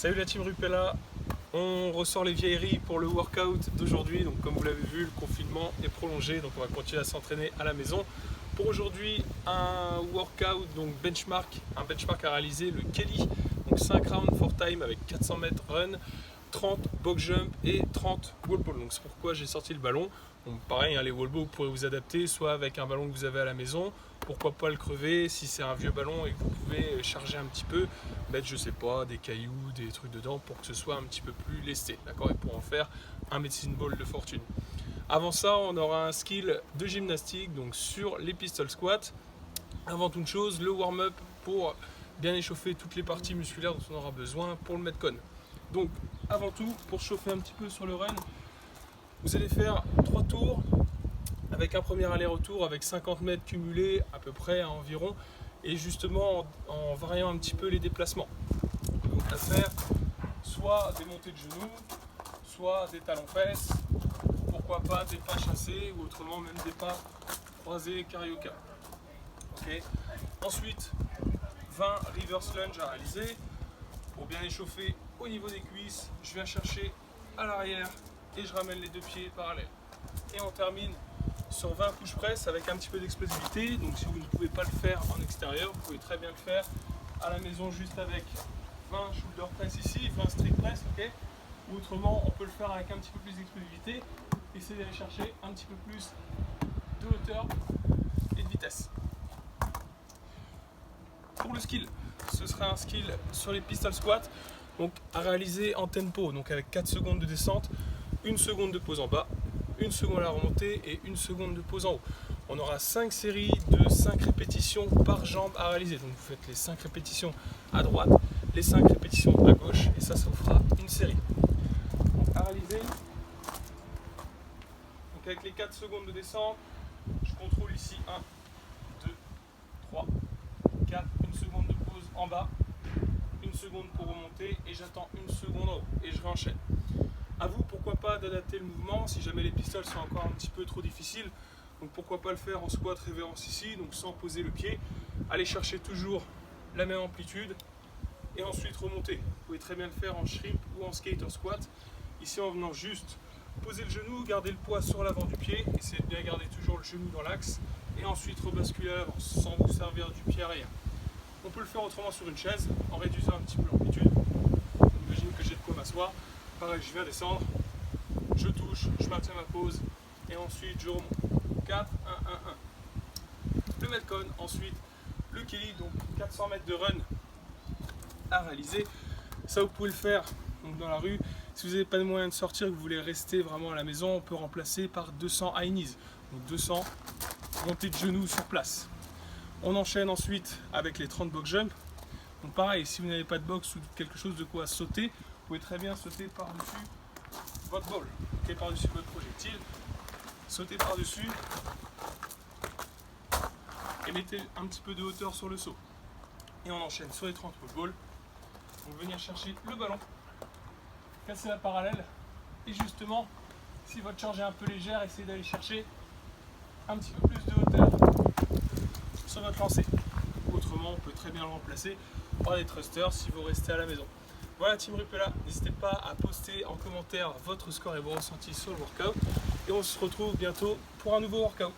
Salut la team Rupella, on ressort les vieilleries pour le workout d'aujourd'hui. Donc comme vous l'avez vu, le confinement est prolongé, donc on va continuer à s'entraîner à la maison. Pour aujourd'hui, un workout, donc un benchmark à réaliser, le Kelly, donc 5 rounds for time avec 400 mètres run, 30 box jump et 30 wall ball. Donc c'est pourquoi j'ai sorti le ballon. Donc pareil, les wall balls, vous pourrez vous adapter soit avec un ballon que vous avez à la maison, pourquoi pas le crever si c'est un vieux ballon et que vous pouvez charger un petit peu, mettre je sais pas des cailloux, des trucs dedans pour que ce soit un petit peu plus lesté, d'accord, et pour en faire un medicine ball de fortune. Avant ça, on aura un skill de gymnastique donc sur les pistol squats. Avant toute chose, le warm-up pour bien échauffer toutes les parties musculaires dont on aura besoin pour le metcon. Donc avant tout, pour chauffer un petit peu sur le run, vous allez faire 3 tours avec un premier aller-retour avec 50 mètres cumulés à peu près environ, et justement en variant un petit peu les déplacements. Donc à faire soit des montées de genoux, soit des talons-fesses, pourquoi pas des pas chassés ou autrement même des pas croisés carioca. Okay. Ensuite 20 reverse lunge à réaliser. Pour bien échauffer au niveau des cuisses, je viens chercher à l'arrière et je ramène les deux pieds parallèles. Et on termine sur 20 push press avec un petit peu d'explosivité. Donc si vous ne pouvez pas le faire en extérieur, vous pouvez très bien le faire à la maison juste avec 20 shoulder press ici, 20 strict press, ok. Ou autrement, on peut le faire avec un petit peu plus d'explosivité. Essayez d'aller chercher un petit peu plus de hauteur et de vitesse. Pour le skill, ce sera un skill sur les pistol squats, donc à réaliser en tempo, donc avec 4 secondes de descente, 1 seconde de pause en bas, 1 seconde à la remontée et 1 seconde de pause en haut. On aura 5 séries de 5 répétitions par jambe à réaliser. Donc vous faites les 5 répétitions à droite, les 5 répétitions à gauche, et ça vous fera une série. Donc à réaliser, donc avec les 4 secondes de descente, je contrôle ici 1, 2, 3, 4, 1 seconde de pause en bas, 1 seconde pour remonter et j'attends 1 seconde en haut et je réenchaîne. A vous, pourquoi pas d'adapter le mouvement si jamais les pistoles sont encore un petit peu trop difficiles. Donc pourquoi pas le faire en squat révérence ici, donc sans poser le pied. Allez chercher toujours la même amplitude et ensuite remonter. Vous pouvez très bien le faire en shrimp ou en skater squat. Ici en venant juste poser le genou, garder le poids sur l'avant du pied, essayez de bien garder toujours le genou dans l'axe et ensuite rebasculer à l'avant sans vous servir du pied arrière. On peut le faire autrement sur une chaise en réduisant un petit peu l'amplitude. Imaginez que j'ai de quoi m'asseoir. Pareil, je viens descendre, je touche, je maintiens ma pause et ensuite je remonte. 4, 1, 1, 1. Le metcon, ensuite le Kelly, donc 400 mètres de run à réaliser. Ça, vous pouvez le faire donc dans la rue. Si vous n'avez pas de moyen de sortir et que vous voulez rester vraiment à la maison, on peut remplacer par 200 high knees, donc 200 montées de genoux sur place. On enchaîne ensuite avec les 30 box jump. Donc pareil, si vous n'avez pas de box ou quelque chose de quoi sauter, vous pouvez très bien sauter par-dessus votre ball, okay, par-dessus votre projectile. Sautez par-dessus et mettez un petit peu de hauteur sur le saut. Et on enchaîne sur les 30 wall balls. Donc venir chercher le ballon, casser la parallèle et justement, si votre charge est un peu légère, essayez d'aller chercher un petit peu plus de hauteur sur votre lancer. Autrement, on peut très bien le remplacer par des thrusters si vous restez à la maison. Voilà Team Rupella, n'hésitez pas à poster en commentaire votre score et vos ressentis sur le workout. Et on se retrouve bientôt pour un nouveau workout.